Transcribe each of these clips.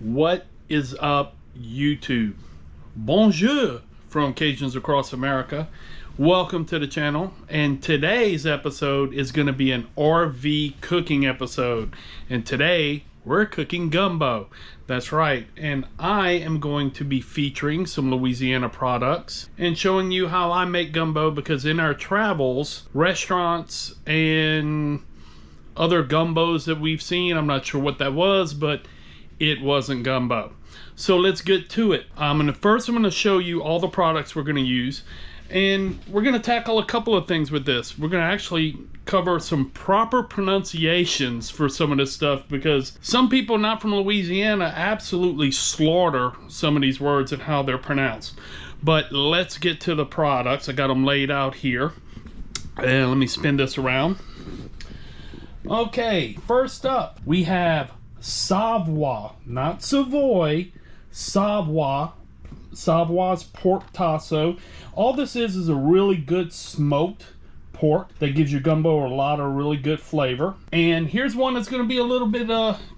What is up, YouTube? Bonjour from Cajuns across America. Welcome to the channel, and today's episode is going to be an RV cooking episode, and today we're cooking gumbo. That's right, and I am going to be featuring some Louisiana products and showing you how I make gumbo, because in our travels, restaurants and other gumbos that we've seen, I'm not sure what that was, but it wasn't gumbo. So let's get to it. I'm going to show you all the products we're going to use, and we're going to tackle a couple of things with this. We're going to actually cover some proper pronunciations for some of this stuff, because some people not from Louisiana absolutely slaughter some of these words and how they're pronounced. But let's get to the products. I got them laid out here, and let me spin this around. Okay, first up we have Savoie, not Savoy, Savoie. Savoue's pork tasso. All this is a really good smoked pork that gives your gumbo a lot of really good flavor. And here's one that's going to be a little bit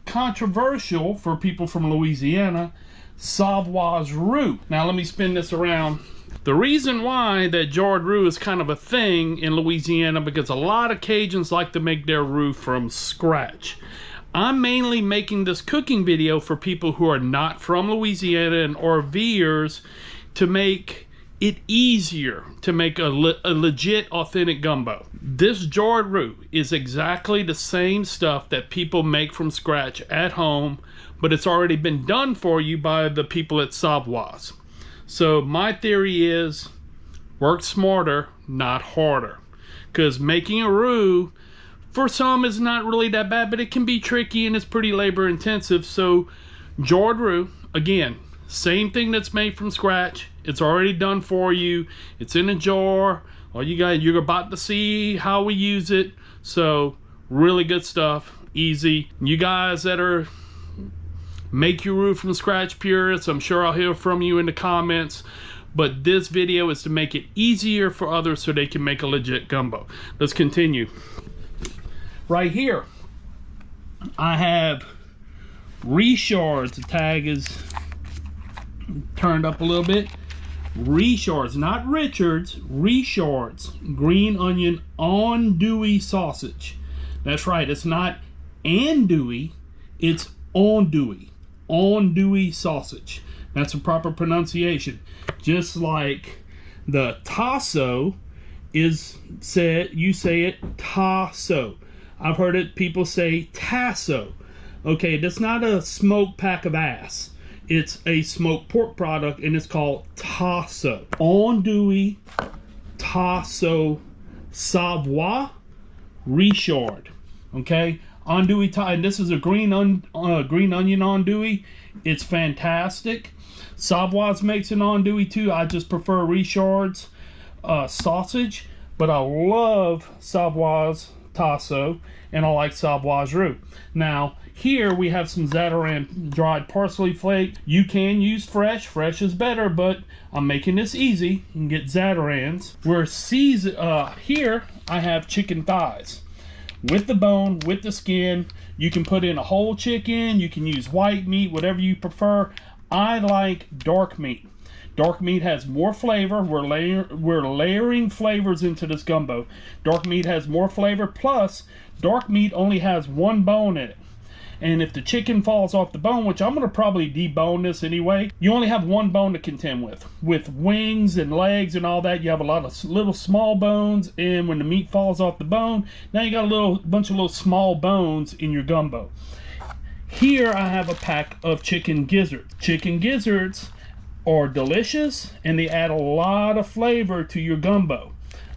controversial for people from Louisiana, Savoue's roux. Now let me spin this around. The reason why that jarred roux is kind of a thing in Louisiana, because a lot of Cajuns like to make their roux from scratch. I'm mainly making this cooking video for people who are not from Louisiana and RVers, to make it easier to make a legit authentic gumbo. This jarred roux is exactly the same stuff that people make from scratch at home, but it's already been done for you by the people at Savoue's. So my theory is, work smarter, not harder. Because making a roux, for some, is not really that bad, but it can be tricky and it's pretty labor intensive. So jarred roux, again, same thing that's made from scratch. It's already done for you. It's in a jar. All you got, you're about to see how we use it. So really good stuff, easy. You guys that are make your roux from scratch purists, I'm sure I'll hear from you in the comments. But this video is to make it easier for others so they can make a legit gumbo. Let's continue. Right here, I have Richard's. The tag is turned up a little bit. Richard's, not Richard's, Richard's green onion andouille sausage. That's right, it's not andouille, it's andouille. Andouille sausage. That's a proper pronunciation. Just like the tasso is said, you say it tasso. I've heard it people say tasso. Okay, that's not a smoked pack of ass. It's a smoked pork product, and it's called tasso. Andouille, tasso, Savoie, Richard. Okay, andouille, and this is a green onion andouille. It's fantastic. Savoue's makes an andouille too. I just prefer Richard's sausage, but I love Savoue's tasso, and I like Savoue's roux. Now here we have some Zatarain dried parsley flake. You can use fresh is better, but I'm making this easy. You can get Zatarain's. Here I have chicken thighs with the bone, with the skin. You can put in a whole chicken, you can use white meat, whatever you prefer. I like dark meat. Dark meat has more flavor. We're layering flavors into this gumbo. Dark meat has more flavor, plus dark meat only has one bone in it. And if the chicken falls off the bone, which I'm going to probably debone this anyway, you only have one bone to contend with. With wings and legs and all that, you have a lot of little small bones, and when the meat falls off the bone, now you got a bunch of little small bones in your gumbo. Here I have a pack of chicken gizzards. Chicken gizzards are delicious, and they add a lot of flavor to your gumbo.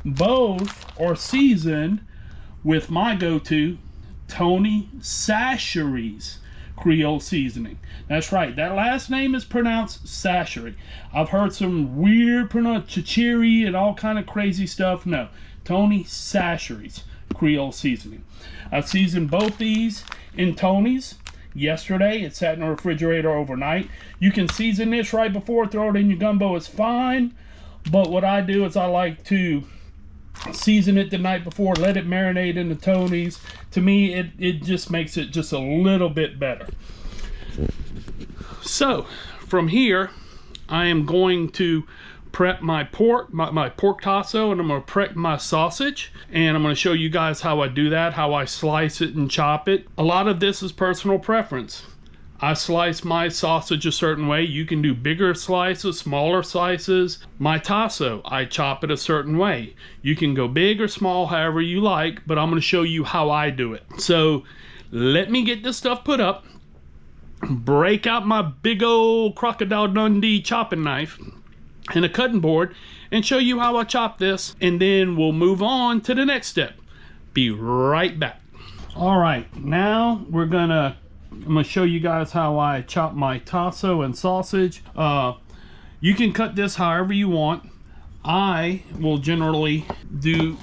Both are seasoned with my go-to Tony Chachere's Creole seasoning. That's right, that last name is pronounced Chachery. I've heard some weird Chachiri and all kind of crazy stuff. No, Tony Chachere's Creole seasoning. I've seasoned both these in Tony's. Yesterday, it sat in the refrigerator overnight. You can season this right before, throw it in your gumbo, it's fine. But what I do is I like to season it the night before, let it marinate in the Tony's. To me, it just makes it just a little bit better. So from here, I am going to prep my pork, my pork tasso, and I'm going to prep my sausage, and I'm going to show you guys how I do that, how I slice it and chop it. A lot of this is personal preference. I slice my sausage a certain way. You can do bigger slices, smaller slices. My tasso, I chop it a certain way. You can go big or small, however you like, but I'm going to show you how I do it. So let me get this stuff put up, break out my big old Crocodile Dundee chopping knife and a cutting board, and show you how I chop this, and then we'll move on to the next step. Be right back. All right, now I'm gonna show you guys how I chop my tasso and sausage. You can cut this however you want. I will generally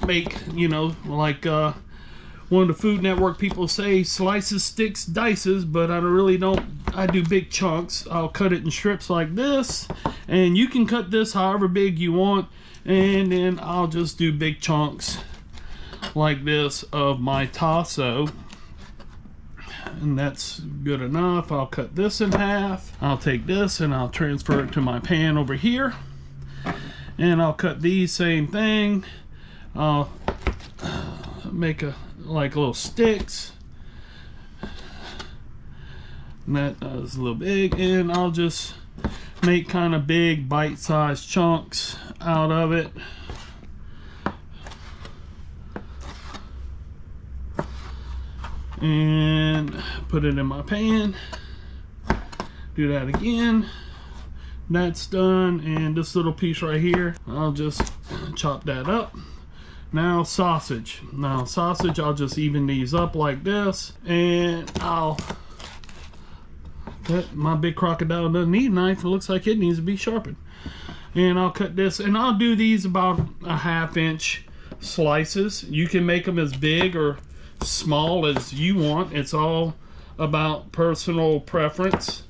make, you know, like one of the Food Network people say, slices, sticks, dices, but I really don't. I do big chunks. I'll cut it in strips like this, and you can cut this however big you want, and then I'll just do big chunks like this of my tasso, and that's good enough. I'll cut this in half. I'll take this and I'll transfer it to my pan over here, and I'll cut these same thing. I'll make like little sticks, and that is a little big, and I'll just make kind of big bite-sized chunks out of it. And put it in my pan. Do that again. That's done, and this little piece right here, I'll just chop that up. Now sausage. I'll just even these up like this, and I'll cut my big Crocodile Dundee knife. It looks like it needs to be sharpened. And I'll cut this, and I'll do these about a 1/2 inch slices. You can make them as big or small as you want. It's all about personal preference.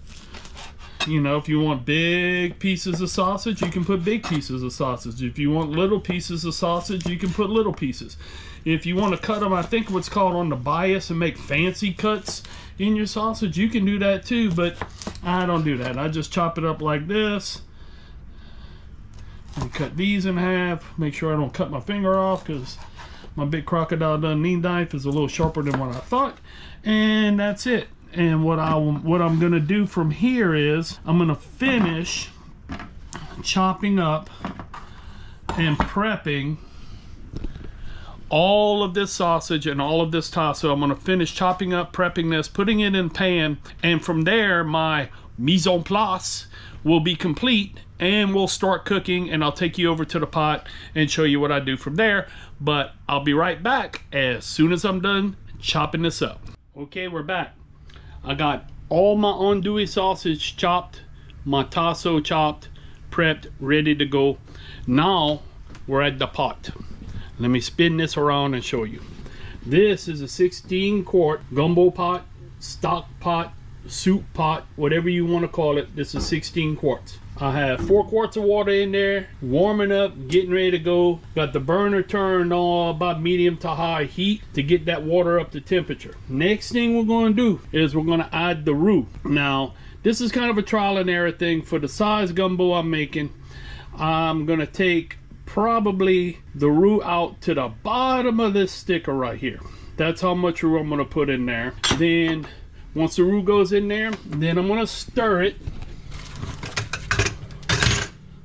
You know, if you want big pieces of sausage, you can put big pieces of sausage. If you want little pieces of sausage, you can put little pieces. If you want to cut them, I think what's called on the bias, and make fancy cuts in your sausage, you can do that too, but I don't do that. I just chop it up like this and cut these in half. Make sure I don't cut my finger off, because my big Crocodile Dundee knife is a little sharper than what I thought. And that's it. And what I'm gonna do from here is I'm gonna finish chopping up and prepping all of this sausage and all of this tasso. I'm gonna finish chopping up, prepping this, putting it in pan, and from there my mise en place will be complete, and we'll start cooking, and I'll take you over to the pot and show you what I do from there. But I'll be right back as soon as I'm done chopping this up. Okay, we're back. I got all my andouille sausage chopped, my tasso chopped, prepped, ready to go. Now we're at the pot. Let me spin this around and show you. This is a 16-quart gumbo pot, stock pot, soup pot, whatever you want to call it. This is 16 quarts. I have 4 quarts of water in there, warming up, getting ready to go. Got the burner turned on about medium to high heat to get that water up to temperature. Next thing we're going to do is we're going to add the roux. Now, this is kind of a trial and error thing. For the size gumbo I'm making, I'm going to take probably the roux out to the bottom of this sticker right here. That's how much roux I'm going to put in there. Then, once the roux goes in there, then I'm going to stir it.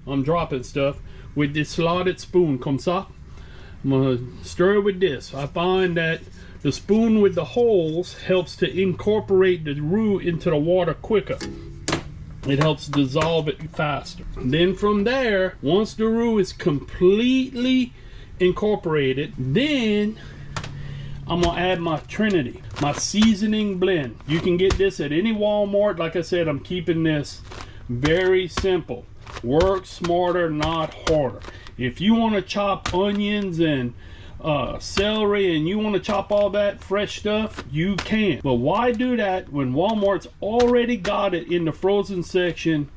I'm dropping stuff with this slotted spoon, comme ça. I'm gonna stir it with this. I find that the spoon with the holes helps to incorporate the roux into the water quicker. It helps dissolve it faster. Then from there, once the roux is completely incorporated, then I'm gonna add my Trinity, my seasoning blend. You can get this at any Walmart. Like I said, I'm keeping this very simple. Work smarter, not harder. If you want to chop onions and celery, and you want to chop all that fresh stuff, you can. But why do that when Walmart's already got it in the frozen section,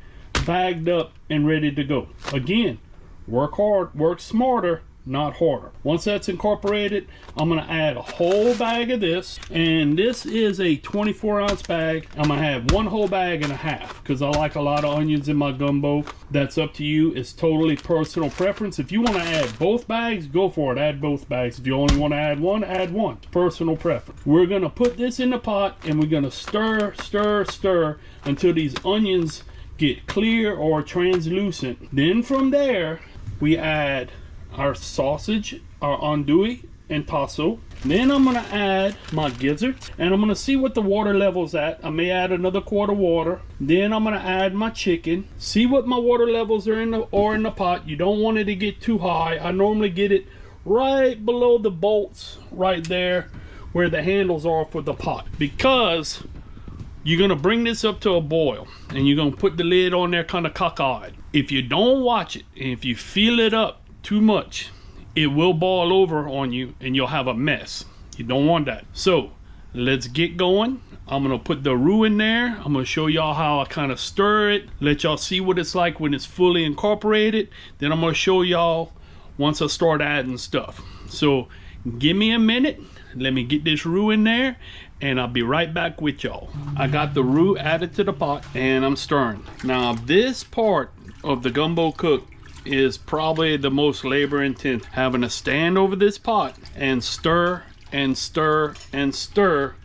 bagged up and ready to go? Again, work hard, work smarter, not harder. Once that's incorporated, I'm gonna add a whole bag of this, and this is a 24-ounce bag. I'm gonna have one whole bag and a half because I like a lot of onions in my gumbo. That's up to you. It's totally personal preference. If you want to add both bags, go for it. Add both bags. If you only want to add one. Personal preference. We're gonna put this in the pot and we're gonna stir, stir, stir until these onions get clear or translucent. Then from there, we add our sausage, our andouille and tasso. Then I'm gonna add my gizzards and I'm gonna see what the water level's at. I may add another quart of water. Then I'm gonna add my chicken. See what my water levels are in the pot. You don't want it to get too high. I normally get it right below the bolts right there where the handles are for the pot, because you're gonna bring this up to a boil and you're gonna put the lid on there kind of cockeyed. If you don't watch it and if you fill it up too much, it will boil over on you and you'll have a mess. You don't want that. So let's get going. I'm gonna put the roux in there. I'm gonna show y'all how I kind of stir it, let y'all see what it's like when it's fully incorporated. Then I'm gonna show y'all once I start adding stuff. So give me a minute. Let me get this roux in there and I'll be right back with y'all. I got the roux added to the pot and I'm stirring. Now this part of the gumbo cook is probably the most labor intense. Having to stand over this pot and stir and stir and stir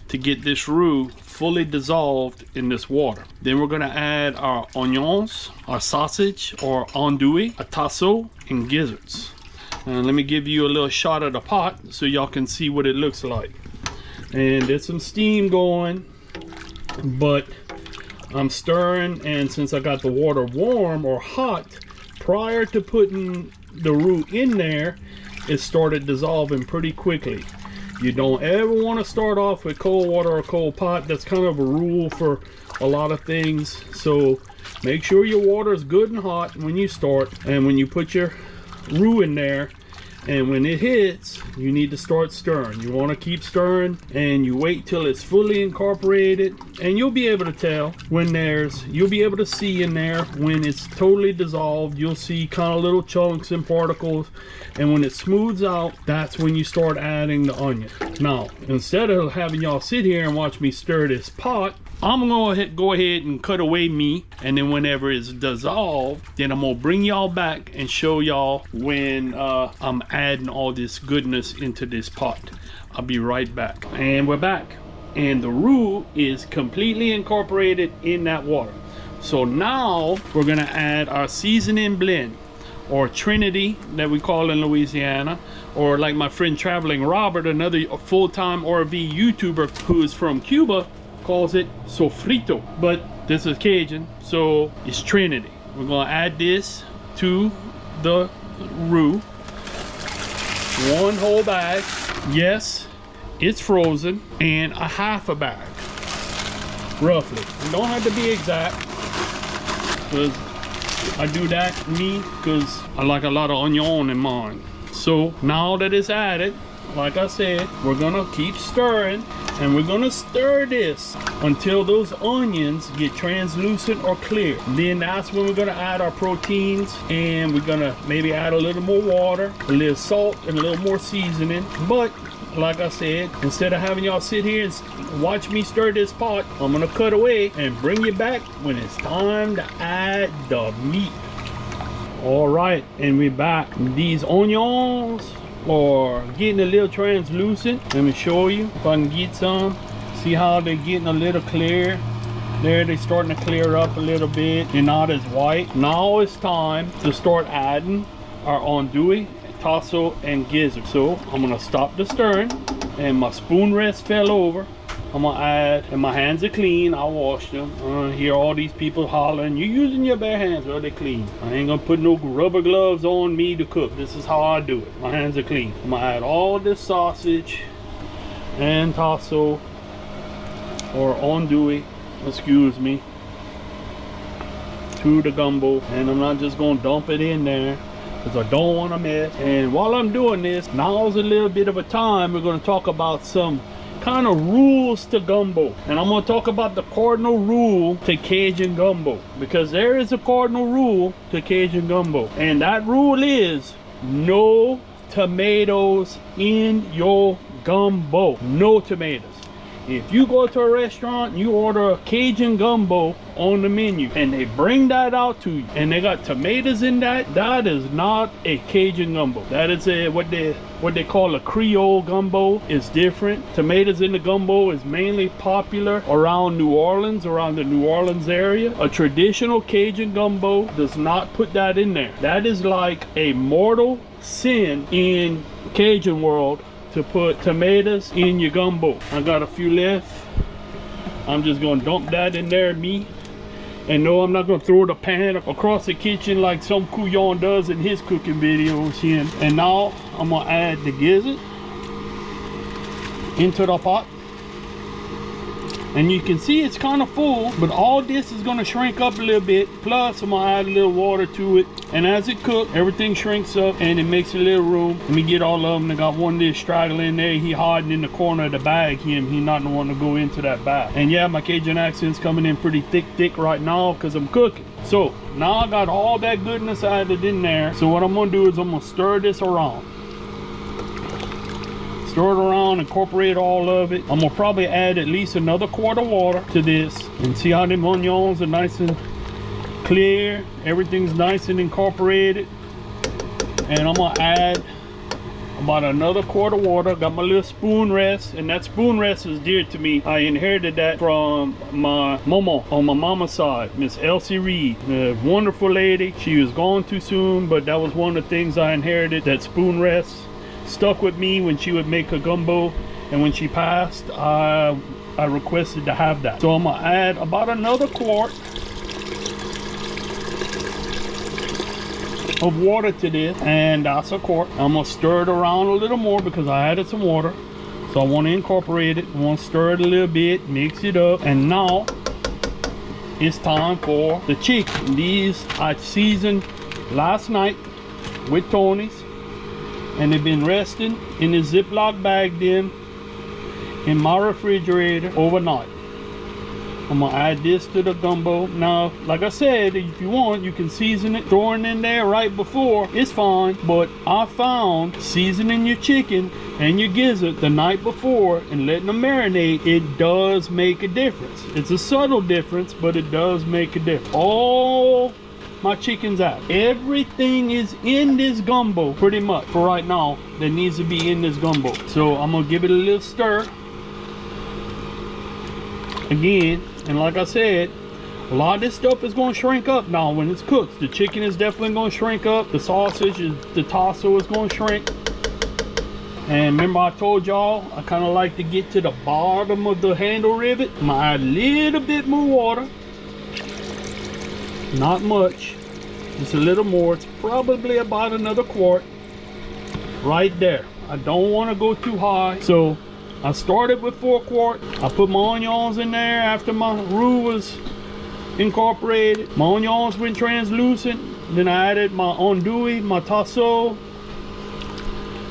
to get this roux fully dissolved in this water. Then we're gonna add our onions, our sausage or andouille, a tasso, and gizzards. And let me give you a little shot of the pot so y'all can see what it looks like. And there's some steam going, but I'm stirring, and since I got the water warm or hot, prior to putting the roux in there, it started dissolving pretty quickly. You don't ever want to start off with cold water or cold pot. That's kind of a rule for a lot of things. So make sure your water is good and hot when you start, and when you put your roux in there, and when it hits, you need to start stirring. You want to keep stirring and you wait till it's fully incorporated, and you'll be able to tell when you'll be able to see in there when it's totally dissolved. You'll see kind of little chunks and particles, and when it smooths out, that's when you start adding the onion. Now, instead of having y'all sit here and watch me stir this pot, I'm gonna go ahead and cut away meat, and then whenever it's dissolved, then I'm gonna bring y'all back and show y'all when I'm adding all this goodness into this pot. I'll be right back. And we're back, and the roux is completely incorporated in that water. So now we're gonna add our seasoning blend, or Trinity that we call in Louisiana, or like my friend Traveling Robert, another full-time RV YouTuber who is from Cuba, calls it sofrito, but this is Cajun, so it's Trinity. We're gonna add this to the roux, one whole bag. Yes, it's frozen, and a half a bag, roughly. You don't have to be exact, because I do that because I like a lot of onion in mine. So now that it's added, like I said, we're gonna keep stirring, and we're gonna stir this until those onions get translucent or clear. Then that's when we're gonna add our proteins, and we're gonna maybe add a little more water, a little salt, and a little more seasoning. But like I said, instead of having y'all sit here and watch me stir this pot, I'm gonna cut away and bring you back when it's time to add the meat. All right, and we're back. These onions are getting a little translucent. Let me show you if I can get some. See how they're getting a little clear? There, they're starting to clear up a little bit. They're not as white. Now it's time to start adding our andouille, tasso, and gizzard. So I'm gonna stop the stirring, and my spoon rest fell over. I'm gonna add, and my hands are clean, I washed them. I hear all these people hollering, "You're using your bare hands." Well, they're clean. I ain't gonna put no rubber gloves on me to cook. This is how I do it. My hands are clean. I'm gonna add all this sausage and tasso, or andouille, excuse me, to the gumbo. And I'm not just gonna dump it in there, because I don't want to mess. And while I'm doing this, now's a little bit of a time we're going to talk about some kind of rules to gumbo. And I'm going to talk about the cardinal rule to Cajun gumbo, because there is a cardinal rule to Cajun gumbo, and that rule is no tomatoes in your gumbo. No tomatoes. If you go to a restaurant and you order a Cajun gumbo on the menu and they bring that out to you and they got tomatoes in that, that is not a Cajun gumbo. That is a what they call a Creole gumbo. Is different. Tomatoes in the gumbo is mainly popular around New Orleans, around the New Orleans area. A traditional Cajun gumbo does not put that in there. That is like a mortal sin in Cajun world, to put tomatoes in your gumbo. I got a few left. I'm just gonna dump that in there, and no, I'm not gonna throw the pan across the kitchen like some couillon does in his cooking videos here. And now I'm gonna add the gizzard into the pot. And you can see it's kind of full, but all this is gonna shrink up a little bit. Plus I'm gonna add a little water to it. And as it cooks, everything shrinks up and it makes a little room. Let me get all of them. I got one there straggling there. He hiding in the corner of the bag. He not wanting to go into that bag. And yeah, my Cajun accent's coming in pretty thick right now because I'm cooking. So now I got all that goodness added in there. So what I'm gonna do is I'm gonna stir this around. Stir it around, incorporate all of it. I'm gonna probably add at least another quart of water to this, and see how them onions are nice and clear. Everything's nice and incorporated. And I'm gonna add about another quart of water. Got my little spoon rest, and that spoon rest is dear to me. I inherited that from my mama on my mama's side, Miss Elsie Reed, a wonderful lady. She was gone too soon, but that was one of the things I inherited. That spoon rest stuck with me when she would make a gumbo, and when she passed, I requested to have that. So I'm gonna add about another quart of water to this, and that's a quart. I'm gonna stir it around a little more because I added some water, so I want to incorporate it. I want to stir it a little bit, mix it up, and now it's time for the chicken. These I seasoned last night with Tony's, and they've been resting in a Ziploc bag then in my refrigerator overnight. I'm gonna add this to the gumbo. Now, like I said, if you want, you can season it, throwing in there right before, it's fine. But I found seasoning your chicken and your gizzard the night before and letting them marinate, it does make a difference. It's a subtle difference, but it does make a difference. All my chicken's out. Everything is in this gumbo pretty much for right now that needs to be in this gumbo. So I'm gonna give it a little stir again. And like I said, a lot of this stuff is going to shrink up now when it's cooked. The chicken is definitely going to shrink up. The sausage, the tasso is going to shrink. And remember I told y'all, I kind of like to get to the bottom of the handle rivet. I'm going to add a little bit more water. Not much, just a little more. It's probably about another quart right there. I don't want to go too high. So I started with 4 quart. I put my onions in there after my roux was incorporated. My onions went translucent. Then I added my andouille, my tasso,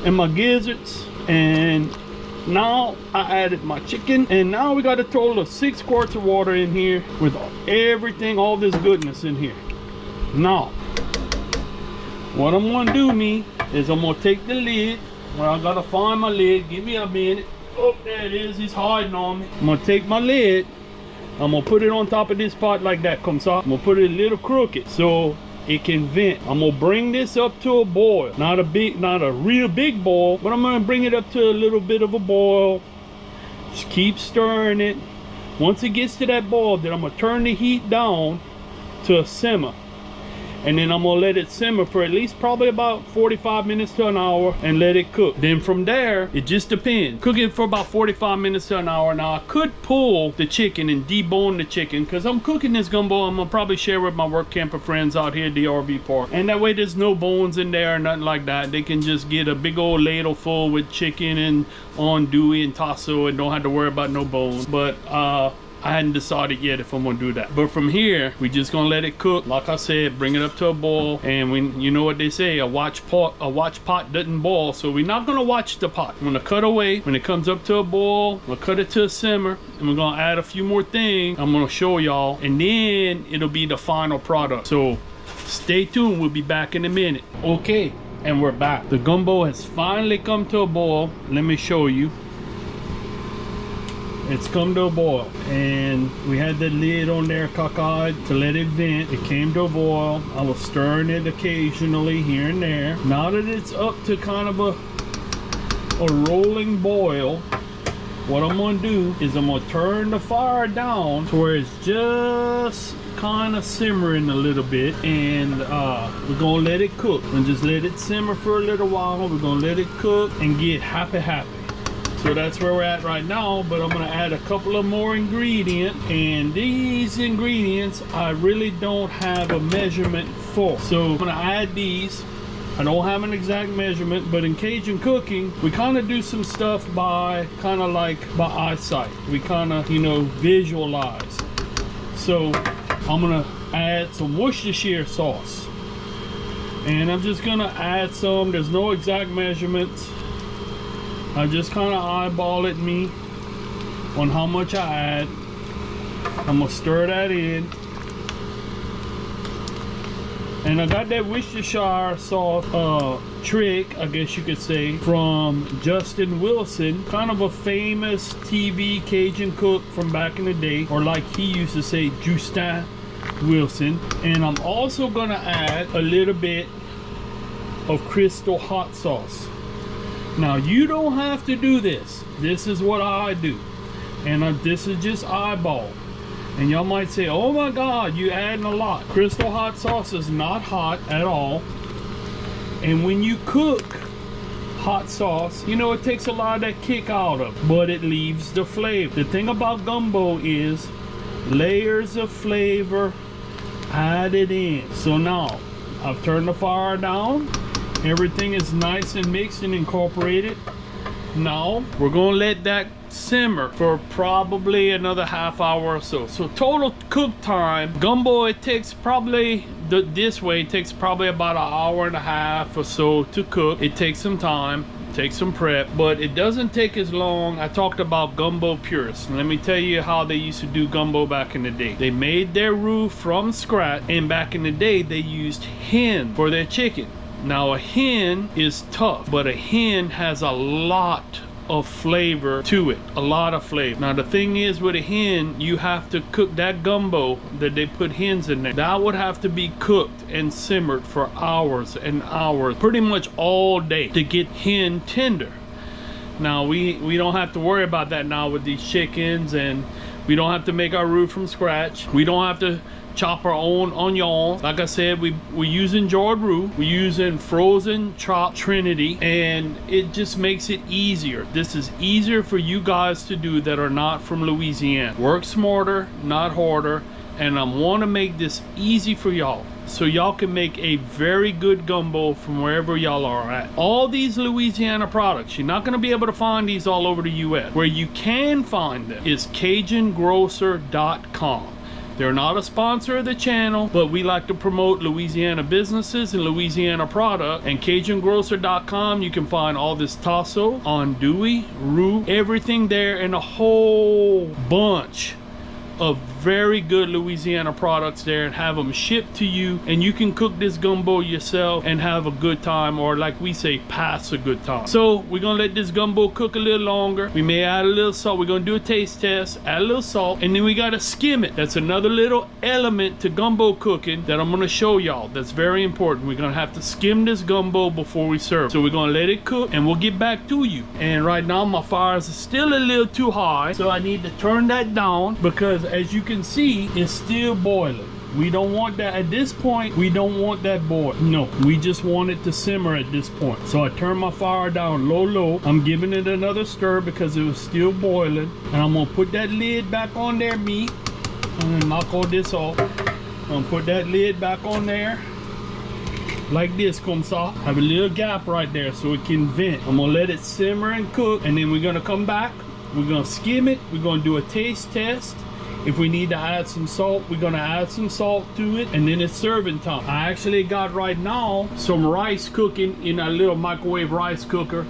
and my gizzards. And now I added my chicken. And now we got a total of 6 quarts of water in here with everything, all this goodness in here. Now, what I'm gonna do is I'm gonna take the lid. Well, I gotta find my lid. Give me a minute. Oh, there it is. It's hiding on me. I'm gonna take my lid. I'm gonna put it on top of this pot like that. Comes up. I'm gonna put it a little crooked so it can vent. I'm gonna bring this up to a boil. Not a real big boil, but I'm gonna bring it up to a little bit of a boil. Just keep stirring it. Once it gets to that boil, then I'm gonna turn the heat down to a simmer. And then I'm gonna let it simmer for at least probably about 45 minutes to an hour and let it cook. Then from there, it just depends. Cook it for about 45 minutes to an hour. Now I could pull the chicken and debone the chicken because I'm cooking this gumbo. I'm gonna probably share with my work camper friends out here at the RV park. And that way there's no bones in there or nothing like that. They can just get a big old ladle full with chicken and andouille and tasso and don't have to worry about no bones. But I hadn't decided yet if I'm gonna do that. But from here, we just gonna let it cook. Like I said, bring it up to a boil. And when you know what they say, a watch pot doesn't boil. So we're not gonna watch the pot. I'm gonna cut away. When it comes up to a boil, we'll cut it to a simmer. And we're gonna add a few more things. I'm gonna show y'all. And then it'll be the final product. So stay tuned, we'll be back in a minute. Okay, And we're back. The gumbo has finally come to a boil. Let me show you. It's come to a boil, and we had the lid on there cockeyed to let it vent. It came to a boil. I was stirring it occasionally here and there. Now that it's up to kind of a rolling boil, what I'm gonna do is I'm gonna turn the fire down to where it's just kind of simmering a little bit, and we're gonna let it cook and just let it simmer for a little while. We're gonna let it cook and get happy. So that's where we're at right now, but I'm gonna add a couple of more ingredients, and these ingredients I really don't have a measurement for. So I'm gonna add these. I don't have an exact measurement, but in Cajun cooking, we kind of do some stuff by by eyesight. We kind of, you know, visualize. So I'm gonna add some Worcestershire sauce, and I'm just gonna add some. There's no exact measurements. I just kind of eyeball it on how much I add. I'm gonna stir that in. And I got that Worcestershire sauce trick, I guess you could say, from Justin Wilson, kind of a famous TV Cajun cook from back in the day, or like he used to say, Justin Wilson. And I'm also gonna add a little bit of Crystal hot sauce. Now, you don't have to do this. This is what I do. And this is just eyeball. And y'all might say, oh my God, you adding a lot. Crystal hot sauce is not hot at all. And when you cook hot sauce, you know, it takes a lot of that kick out of it, but it leaves the flavor. The thing about gumbo is layers of flavor added in. So now, I've turned the fire down. Everything is nice and mixed and incorporated. Now we're gonna let that simmer for probably another half hour or so. So total cook time, gumbo, it takes probably this way, it takes probably about an hour and a half or so to cook. It takes some time, takes some prep, but it doesn't take as long. I talked about gumbo purists. Let me tell you how they used to do gumbo back in the day. They made their roux from scratch, and back in the day they used hen for their chicken. Now, a hen is tough, but a hen has a lot of flavor to it, a lot of flavor. Now, the thing is with a hen, you have to cook that gumbo that they put hens in there. That would have to be cooked and simmered for hours and hours, pretty much all day, to get hen tender. Now, we don't have to worry about that now with these chickens, and we don't have to make our roux from scratch. We don't have to chop our own onions. Like I said, we're using jarred roux. We're using frozen chopped Trinity, and it just makes it easier. This is easier for you guys to do that are not from Louisiana. Work smarter, not harder, and I want to make this easy for y'all, so y'all can make a very good gumbo from wherever y'all are at. All these Louisiana products, you're not going to be able to find these all over the U.S. Where you can find them is CajunGrocer.com. They're not a sponsor of the channel, but we like to promote Louisiana businesses and Louisiana product. And CajunGrocer.com, you can find all this tasso, andouille, roux, everything there, and a whole bunch of very good Louisiana products there, and have them shipped to you, and you can cook this gumbo yourself and have a good time, or like we say, pass a good time. So we're gonna let this gumbo cook a little longer. We may add a little salt. We're gonna do a taste test, add a little salt, and then we gotta skim it. That's another little element to gumbo cooking that I'm gonna show y'all. That's very important. We're gonna have to skim this gumbo before we serve. So we're gonna let it cook, and we'll get back to you. And right now my fire is still a little too high, so I need to turn that down, because as you can see, it's still boiling. We don't want that at this point. We don't want that boil. No, we just want it to simmer at this point. So I turn my fire down low. I'm giving it another stir because it was still boiling, and I'm gonna put that lid back on there. I'm gonna knock all this off. I'm gonna put that lid back on there like this, comme ça. Have a little gap right there so it can vent. I'm gonna let it simmer and cook, and then we're gonna come back. We're gonna skim it. We're gonna do a taste test. If we need to add some salt, we're gonna add some salt to it, and then it's serving time. I actually got right now some rice cooking in a little microwave rice cooker,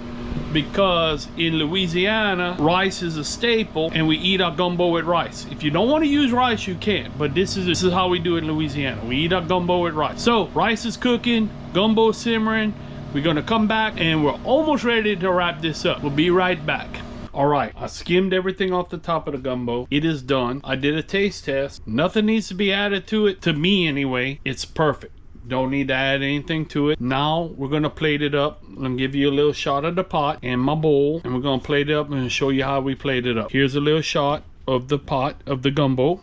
because in Louisiana, rice is a staple, and we eat our gumbo with rice. If you don't want to use rice, you can, but this is how we do it in Louisiana. We eat our gumbo with rice. So rice is cooking, gumbo simmering. We're gonna come back and we're almost ready to wrap this up. We'll be right back. All right, I skimmed everything off the top of the gumbo. It is done. I did a taste test. Nothing needs to be added to it, to me anyway. It's perfect. Don't need to add anything to it. Now we're gonna plate it up. I'm gonna give you a little shot of the pot and my bowl, and we're gonna plate it up and show you how we plate it up. Here's a little shot of the pot of the gumbo.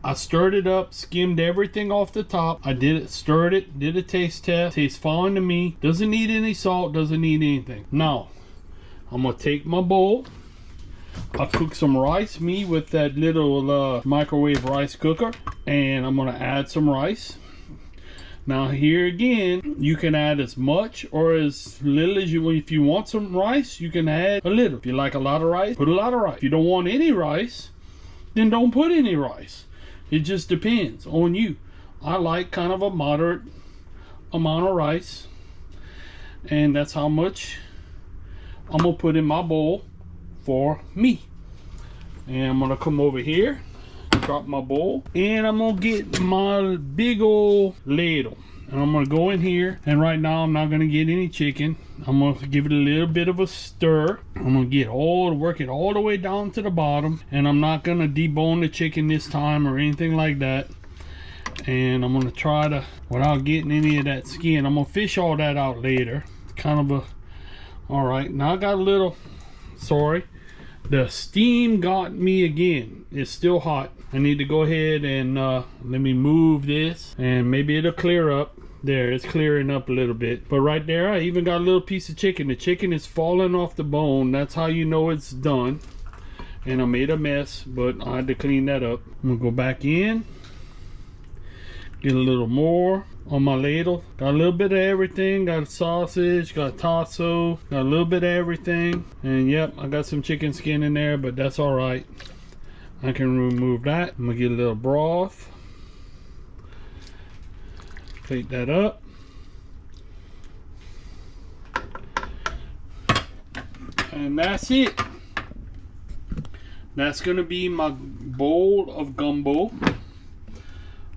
I stirred it up, skimmed everything off the top. I stirred it, did a taste test. Tastes fine to me. Doesn't need any salt, doesn't need anything. Now, I'm gonna take my bowl. I'll cook some rice, me with that little microwave rice cooker. And I'm gonna add some rice. Now here again, you can add as much or as little as you want. If you want some rice, you can add a little. If you like a lot of rice, put a lot of rice. If you don't want any rice, then don't put any rice. It just depends on you. I like kind of a moderate amount of rice, and that's how much I'm gonna put in my bowl for me. And I'm gonna come over here, drop my bowl, and I'm gonna get my big old ladle, and I'm gonna go in here. And right now I'm not gonna get any chicken. I'm gonna give it a little bit of a stir. I'm gonna work it all the way down to the bottom, and I'm not gonna debone the chicken this time or anything like that. And I'm gonna try to, without getting any of that skin, I'm gonna fish all that out later. Kind of a, all right, now I got a little, sorry, the steam got me again. It's still hot. I need to go ahead and let me move this, and maybe it'll clear up. There, it's clearing up a little bit. But right there, I even got a little piece of chicken. The chicken is falling off the bone. That's how you know it's done. And I made a mess, but I had to clean that up. I'm gonna go back in, get a little more on my ladle. Got a little bit of everything. Got sausage, got tasso, got a little bit of everything. And yep, I got some chicken skin in there, but that's all right. I can remove that. I'm gonna get a little broth. Plate that up. And that's it. That's gonna be my bowl of gumbo.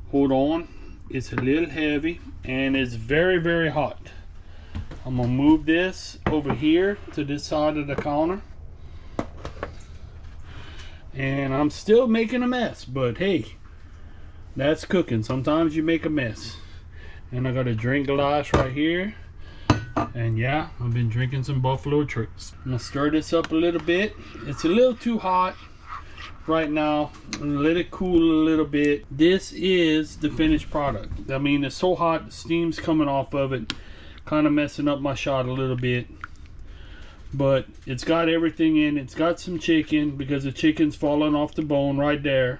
Hold on, it's a little heavy and it's very, very hot. I'm gonna move this over here to this side of the counter. And I'm still making a mess, but hey, that's cooking. Sometimes you make a mess. And I got a drink glass right here. And yeah, I've been drinking some Buffalo Trace. I'm gonna stir this up a little bit. It's a little too hot right now. I'm gonna let it cool a little bit. This is the finished product. I mean, it's so hot, the steam's coming off of it, kind of messing up my shot a little bit. But it's got everything in. It's got some chicken because the chicken's falling off the bone right there.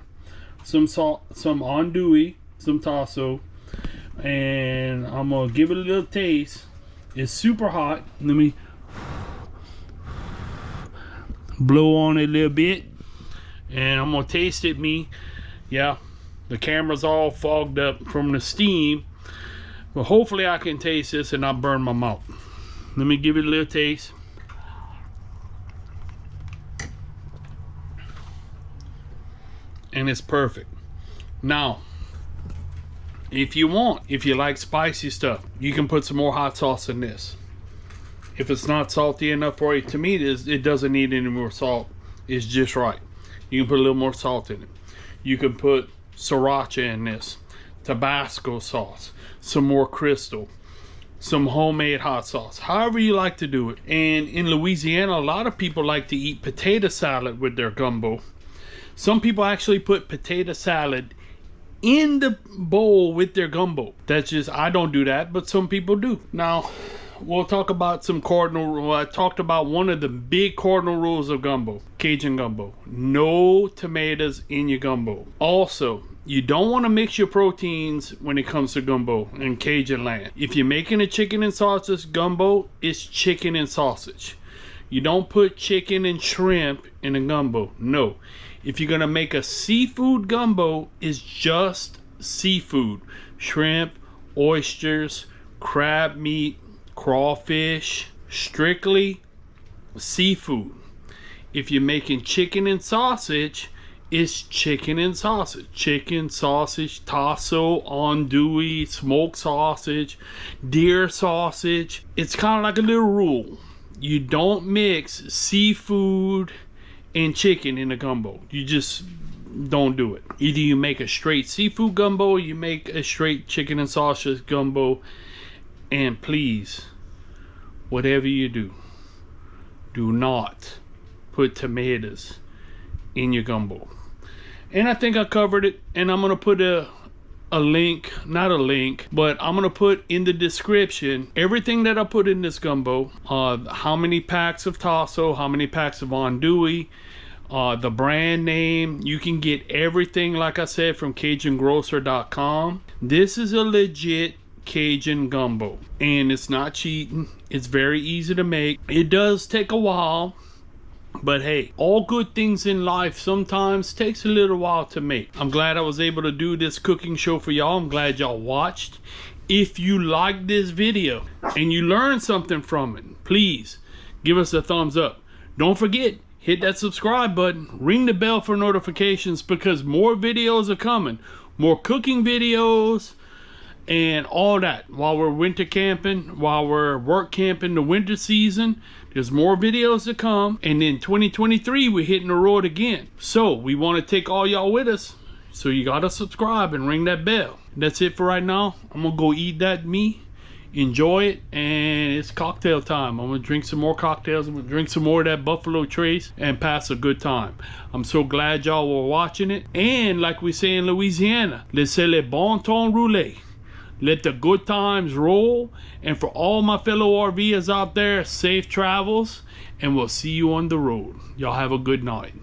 Some salt, some andouille, some tasso. And I'm gonna give it a little taste. It's super hot. Let me blow on it a little bit, and I'm gonna taste it. Yeah, the camera's all fogged up from the steam, but hopefully I can taste this and not burn my mouth. Let me give it a little taste. And it's perfect. Now, if you like spicy stuff, you can put some more hot sauce in this. If it's not salty enough for you, to me it doesn't need any more salt. It's just right. You can put a little more salt in it. You can put sriracha in this, Tabasco sauce, some more Crystal, some homemade hot sauce, however you like to do it. And in Louisiana, a lot of people like to eat potato salad with their gumbo. Some people actually put potato salad in the bowl with their gumbo. That's just, I don't do that, but some people do. Now, we'll talk about some I talked about one of the big cardinal rules of gumbo, Cajun gumbo. No tomatoes in your gumbo. Also, you don't want to mix your proteins when it comes to gumbo in Cajun land. If you're making a chicken and sausage gumbo, it's chicken and sausage. You don't put chicken and shrimp in a gumbo. No. If you're gonna make a seafood gumbo, it's just seafood. Shrimp, oysters, crab meat, crawfish, strictly seafood. If you're making chicken and sausage, is chicken and sausage. Chicken, sausage, tasso, andouille, smoked sausage, deer sausage. It's kind of like a little rule. You don't mix seafood and chicken in a gumbo. You just don't do it. Either you make a straight seafood gumbo or you make a straight chicken and sausage gumbo. And please, whatever you do, do not put tomatoes in your gumbo. And I think I covered it, and I'm gonna put a link, not a link, but I'm gonna put in the description everything that I put in this gumbo, how many packs of tasso, how many packs of andouille, the brand name. You can get everything, like I said, from CajunGrocer.com. This is a legit Cajun gumbo, and it's not cheating. It's very easy to make. It does take a while, but hey, all good things in life sometimes takes a little while to make. I'm glad I was able to do this cooking show for y'all. I'm glad y'all watched. If you liked this video and you learned something from it, please give us a thumbs up. Don't forget, hit that subscribe button, ring the bell for notifications, because more videos are coming. More cooking videos and all that. While we're winter camping, while we're work camping the winter season, there's more videos to come. And in 2023, we're hitting the road again. So we want to take all y'all with us. So you gotta subscribe and ring that bell. That's it for right now. I'm gonna go eat that meat, enjoy it, and it's cocktail time. I'm gonna drink some more cocktails. I'm gonna drink some more of that Buffalo Trace and pass a good time. I'm so glad y'all were watching it. And like we say in Louisiana, laissez le bon temps rouler. Let the good times roll. And for all my fellow RVers out there, safe travels, and we'll see you on the road. Y'all have a good night.